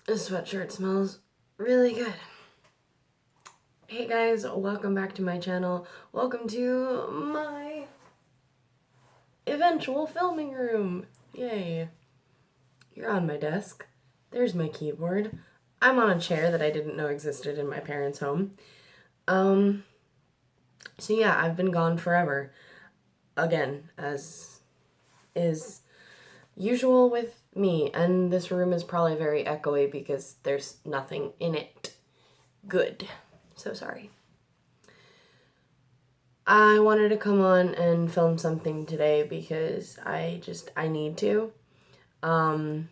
This sweatshirt smells really good. Hey guys, welcome back to my channel. Welcome to my eventual filming room. Yay. You're on my desk. There's my keyboard. I'm on a chair that I didn't know existed in my parents' home. So yeah, I've been gone forever. Again, as is usual with me, and this room is probably very echoey because there's nothing in it. Good. So sorry. I wanted to come on and film something today because I need to. The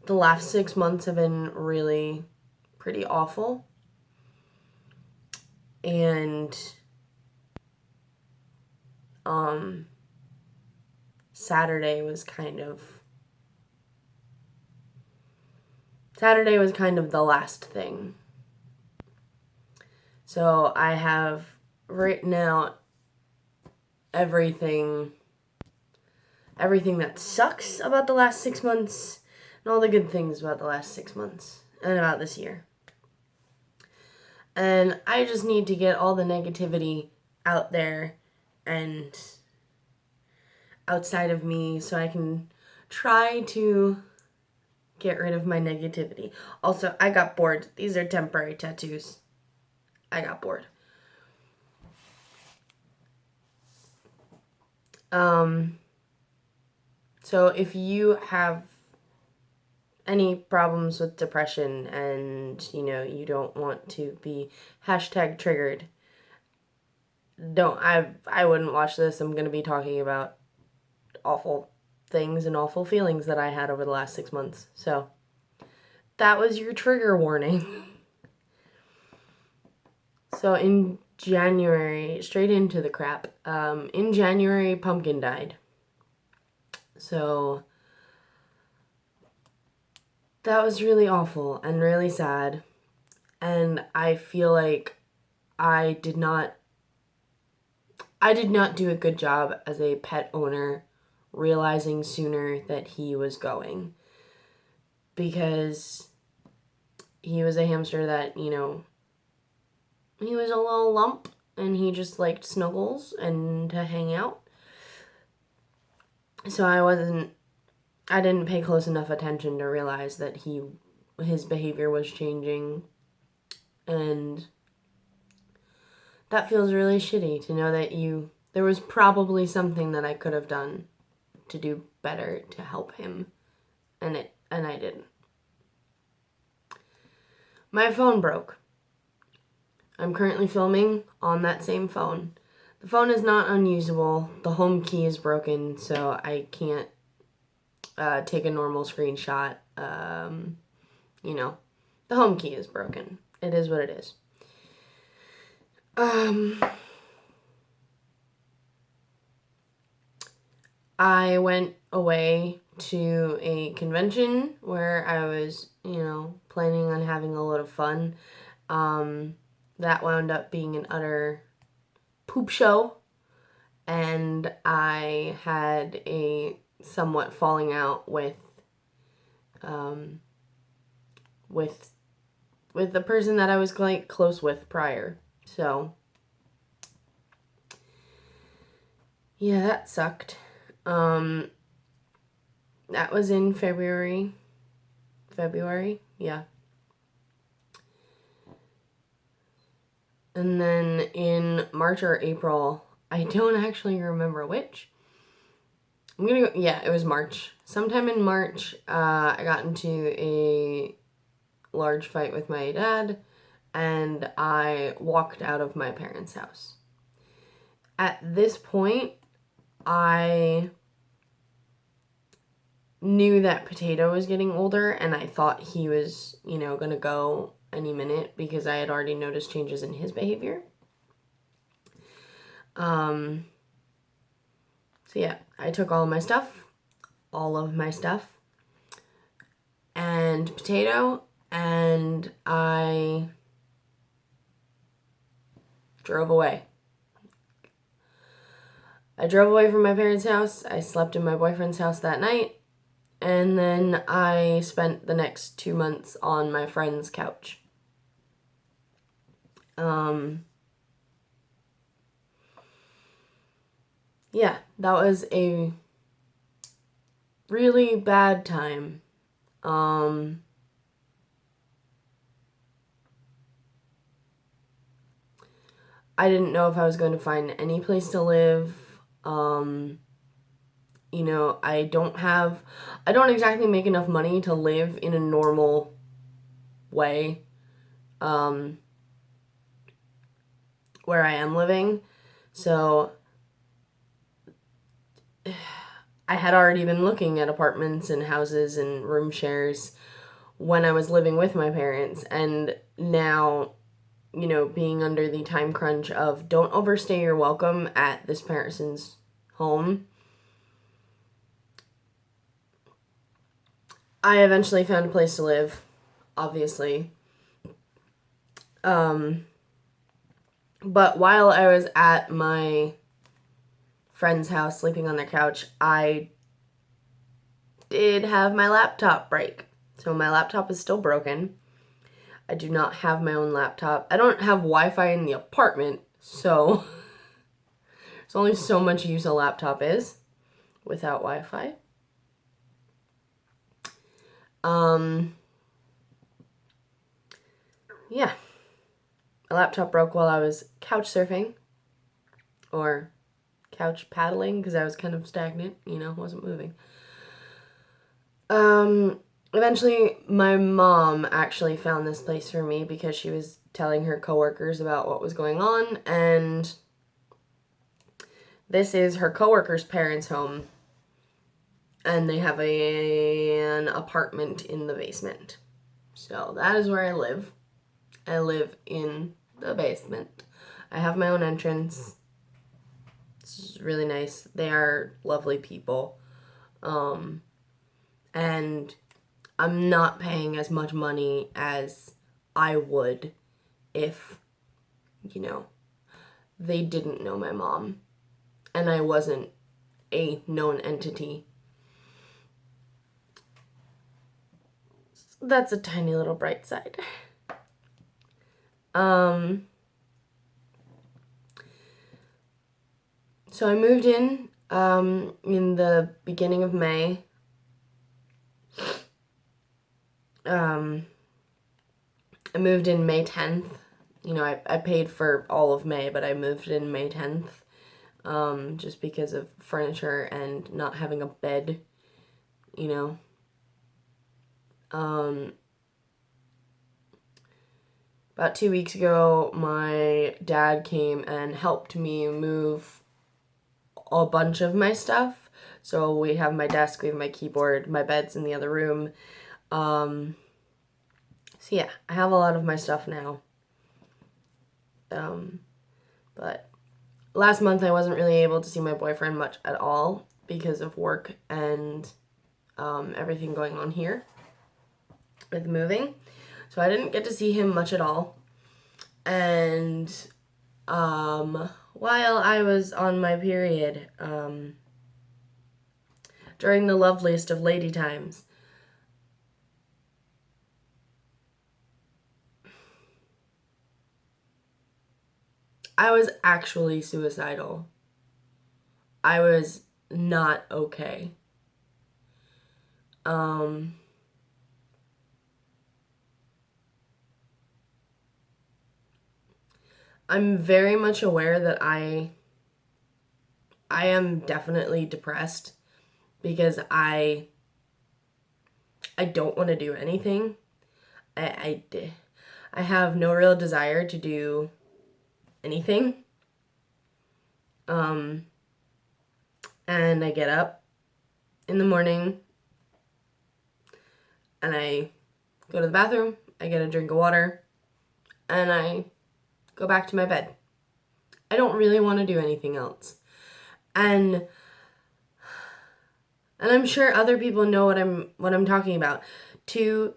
last 6 months have been really pretty awful. And Saturday was kind of the last thing. So I have written out everything that sucks about the last 6 months and all the good things about the last 6 months and about this year. And I just need to get all the negativity out there and outside of me so I can try to get rid of my negativity. Also, I got bored. These are temporary tattoos. I got bored. So if you have any problems with depression and, you don't want to be #triggered, I wouldn't watch this. I'm going to be talking about awful things and awful feelings that I had over the last 6 months. So that was your trigger warning. So in January, straight into the crap, in January, Pumpkin died. So that was really awful and really sad. And I feel like I did not do a good job as a pet owner realizing sooner that he was going. Because he was a hamster that, he was a little lump and he just liked snuggles and to hang out. So I didn't pay close enough attention to realize that his behavior was changing, and that feels really shitty to know that there was probably something that I could have done to do better to help him, and I didn't. My phone broke. I'm currently filming on that same phone. The phone is not unusable. The home key is broken, so I can't take a normal screenshot. The home key is broken. It is what it is. I went away to a convention where I was, planning on having a lot of fun. That wound up being an utter poop show, and I had a somewhat falling out with the person that I was quite close with prior. So yeah, that sucked. That was in February, yeah. And then in March or April, I don't actually remember which. It was March. Sometime in March, I got into a large fight with my dad, and I walked out of my parents' house. At this point, I knew that Potato was getting older, and I thought he was, gonna go any minute because I had already noticed changes in his behavior. So yeah, I took all of my stuff, and Potato, and I drove away. I drove away from my parents' house. I slept in my boyfriend's house that night, And then I spent the next 2 months on my friend's couch. Yeah, that was a really bad time. I didn't know if I was going to find any place to live. I don't exactly make enough money to live in a normal way, where I am living. So I had already been looking at apartments and houses and room shares when I was living with my parents. And now, being under the time crunch of don't overstay your welcome at this person's home, I eventually found a place to live, obviously. But while I was at my friend's house sleeping on their couch, I did have my laptop break. So my laptop is still broken. I do not have my own laptop. I don't have Wi-Fi in the apartment, so there's only so much use a laptop is without Wi-Fi. Yeah. My laptop broke while I was couch surfing or couch paddling because I was kind of stagnant, wasn't moving. Eventually my mom actually found this place for me because she was telling her coworkers about what was going on, and this is her coworker's parents' home, and they have an apartment in the basement. So that is where I live. I live in the basement. I have my own entrance. It's really nice. They are lovely people. And I'm not paying as much money as I would if, they didn't know my mom and I wasn't a known entity. That's a tiny little bright side. So I moved in the beginning of May. I moved in May 10th. I paid for all of May, but I moved in May 10th just because of furniture and not having a bed, About 2 weeks ago, my dad came and helped me move a bunch of my stuff. So we have my desk, we have my keyboard, my bed's in the other room. So yeah, I have a lot of my stuff now. But last month I wasn't really able to see my boyfriend much at all because of work and everything going on here with moving. So I didn't get to see him much at all. And while I was on my period, during the loveliest of lady times, I was actually suicidal. I was not okay. I'm very much aware that I am definitely depressed because I don't want to do anything. I have no real desire to do anything. And I get up in the morning and I go to the bathroom, I get a drink of water, and I go back to my bed. I don't really want to do anything else. And I'm sure other people know what I'm talking about. To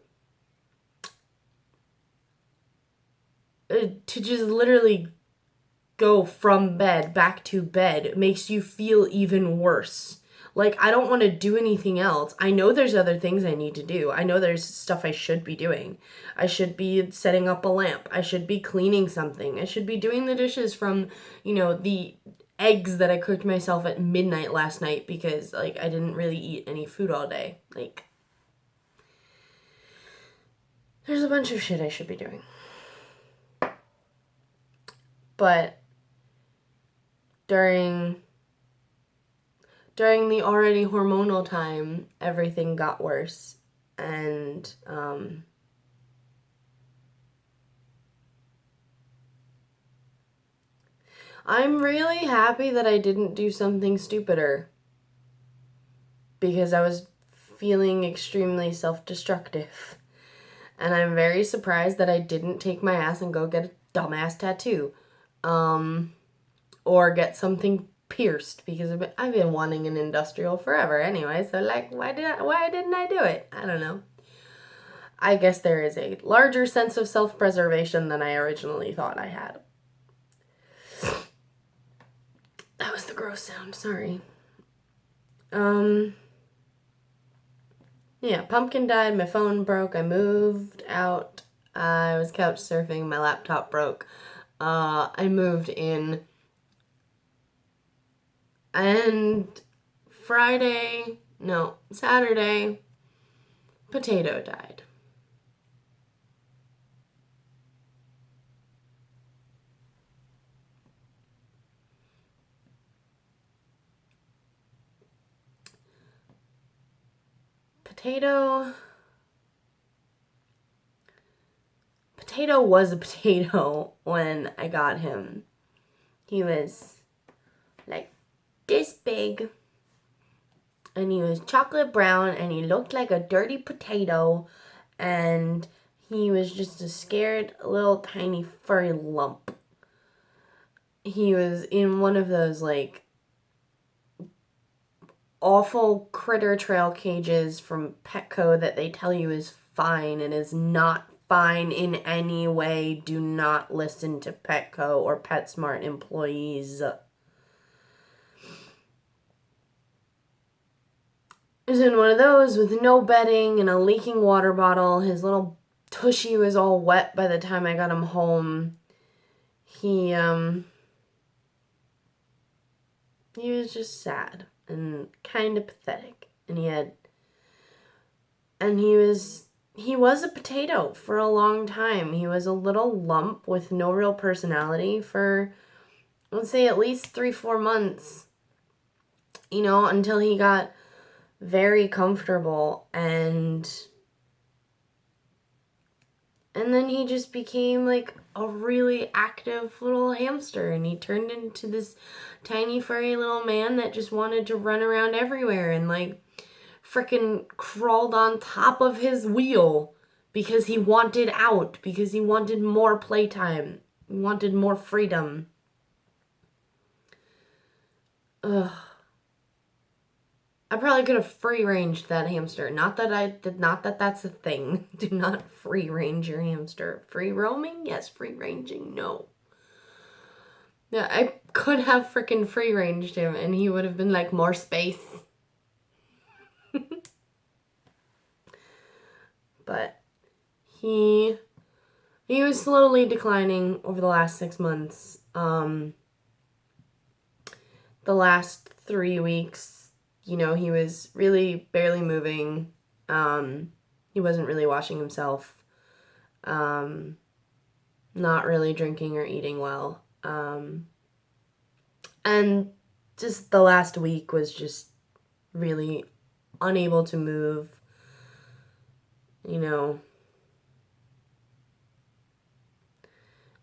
just literally go from bed back to bed makes you feel even worse. Like, I don't want to do anything else. I know there's other things I need to do. I know there's stuff I should be doing. I should be setting up a lamp. I should be cleaning something. I should be doing the dishes from, the eggs that I cooked myself at midnight last night because, like, I didn't really eat any food all day. Like, there's a bunch of shit I should be doing. But during the already hormonal time, everything got worse. And I'm really happy that I didn't do something stupider, because I was feeling extremely self-destructive. And I'm very surprised that I didn't take my ass and go get a dumbass tattoo. Or get something pierced, because I've been wanting an industrial forever anyway. So, like, why didn't I do it? I don't know. I guess there is a larger sense of self-preservation than I originally thought I had. That was the gross sound, sorry. Yeah, pumpkin died, my phone broke, I moved out, I was couch surfing, my laptop broke. I moved in, and Saturday, Potato died. Potato was a potato when I got him. He was like this big, and he was chocolate brown, and he looked like a dirty potato, and he was just a scared little tiny furry lump. He was in one of those, like, awful critter trail cages from Petco that they tell you is fine and is not fine in any way. Do not listen to Petco or PetSmart employees. It was in one of those with no bedding and a leaking water bottle. His little tushy was all wet by the time I got him home. He was just sad and kind of pathetic. And he was a potato for a long time. He was a little lump with no real personality for, let's say, at least 3-4 months, until he got very comfortable, and then he just became like a really active little hamster, and he turned into this tiny furry little man that just wanted to run around everywhere and, like, frickin' crawled on top of his wheel because he wanted out, because he wanted more playtime, he wanted more freedom. Ugh. I probably could have free-ranged that hamster. Not that that's a thing. Do not free-range your hamster. Free roaming? Yes. Free-ranging? No. Yeah, I could have frickin' free-ranged him, and he would have been like, more space. But he was slowly declining over the last 6 months. The last 3 weeks, he was really barely moving. He wasn't really washing himself. Not really drinking or eating well. And just the last week was just really unable to move.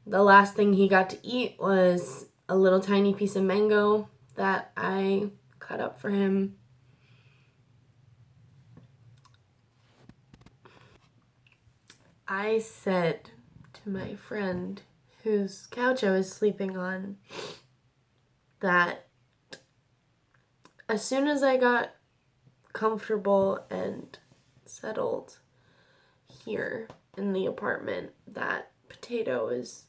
The last thing he got to eat was a little tiny piece of mango that I cut up for him. I said to my friend whose couch I was sleeping on that as soon as I got comfortable and settled here in the apartment, that Potato was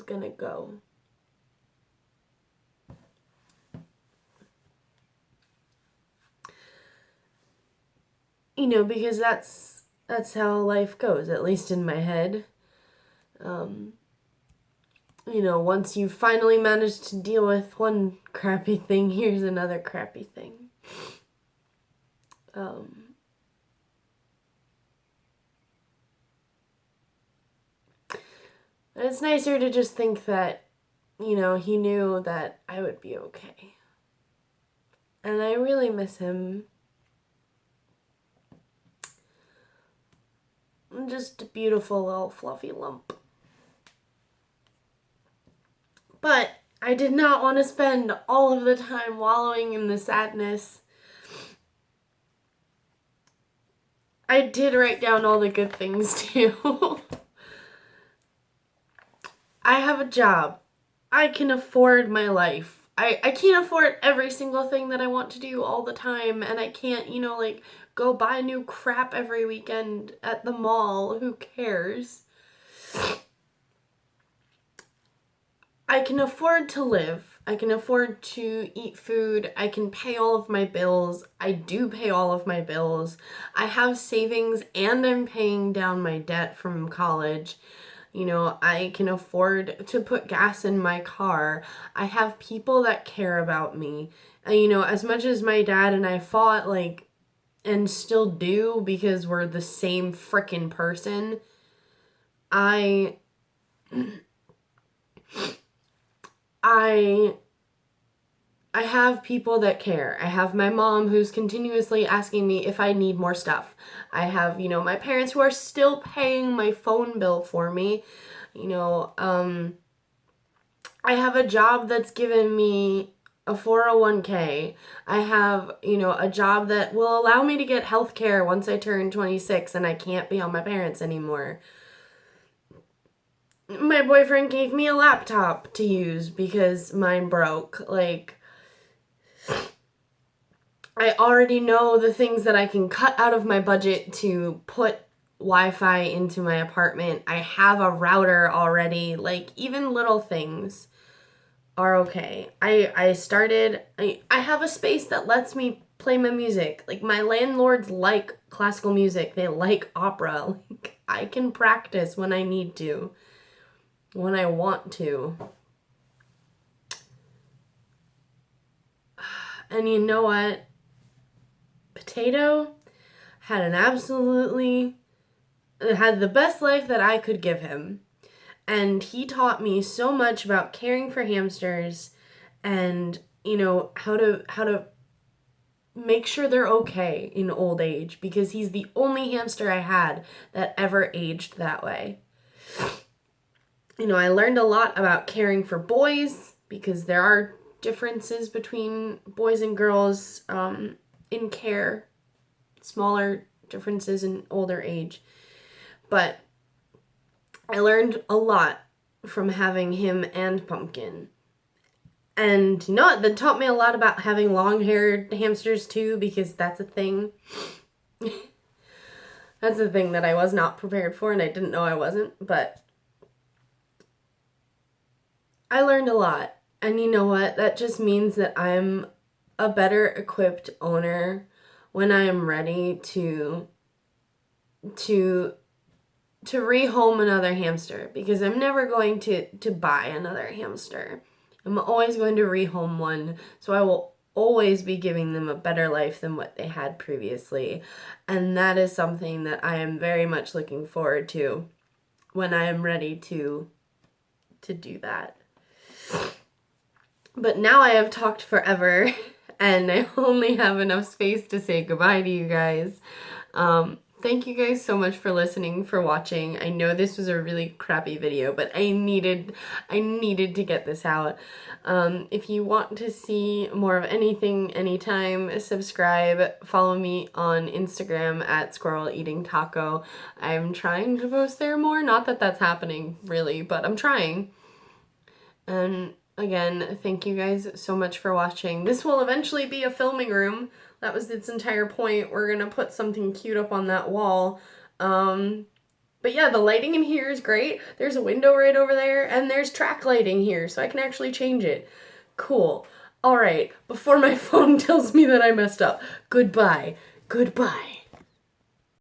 gonna go. because that's how life goes, at least in my head. Once you finally manage to deal with one crappy thing, here's another crappy thing. It's nicer to just think that, he knew that I would be okay. And I really miss him. I'm just a beautiful little fluffy lump. But I did not want to spend all of the time wallowing in the sadness. I did write down all the good things too. I have a job. I can afford my life. I can't afford every single thing that I want to do all the time, and I can't, go buy new crap every weekend at the mall. Who cares? I can afford to live. I can afford to eat food. I can pay all of my bills. I do pay all of my bills. I have savings and I'm paying down my debt from college. I can afford to put gas in my car. I have people that care about me. And, as much as my dad and I fought, and still do because we're the same frickin' person, I have people that care. I have my mom who's continuously asking me if I need more stuff. I have, my parents who are still paying my phone bill for me. I have a job that's given me a 401k. I have, a job that will allow me to get health care once I turn 26 and I can't be on my parents anymore. My boyfriend gave me a laptop to use because mine broke. I already know the things that I can cut out of my budget to put Wi-Fi into my apartment. I have a router already. Even little things are okay. I have a space that lets me play my music. My landlords like classical music. They like opera. I can practice when I need to, when I want to. And you know what? Potato had the best life that I could give him. And he taught me so much about caring for hamsters and, how to make sure they're okay in old age, because he's the only hamster I had that ever aged that way. I learned a lot about caring for boys, because there are differences between boys and girls in care, smaller differences in older age. But I learned a lot from having him and Pumpkin. And that taught me a lot about having long-haired hamsters too, because that's a thing. That's a thing that I was not prepared for, and I didn't know I wasn't, but I learned a lot. And you know what? That just means that I'm a better equipped owner when I am ready to rehome another hamster, because I'm never going to buy another hamster. I'm always going to rehome one, so I will always be giving them a better life than what they had previously. And that is something that I am very much looking forward to when I am ready to do that. But now I have talked forever, and I only have enough space to say goodbye to you guys. Thank you guys so much for listening, for watching. I know this was a really crappy video, but I needed to get this out. If you want to see more of anything, anytime, subscribe. Follow me on Instagram at Squirrel Eating Taco. I'm trying to post there more. Not that that's happening, really, but I'm trying. And again, thank you guys so much for watching. This will eventually be a filming room. That was its entire point. We're gonna put something cute up on that wall. But yeah, the lighting in here is great. There's a window right over there, and there's track lighting here, so I can actually change it. Cool. All right, before my phone tells me that I messed up. Goodbye. Goodbye.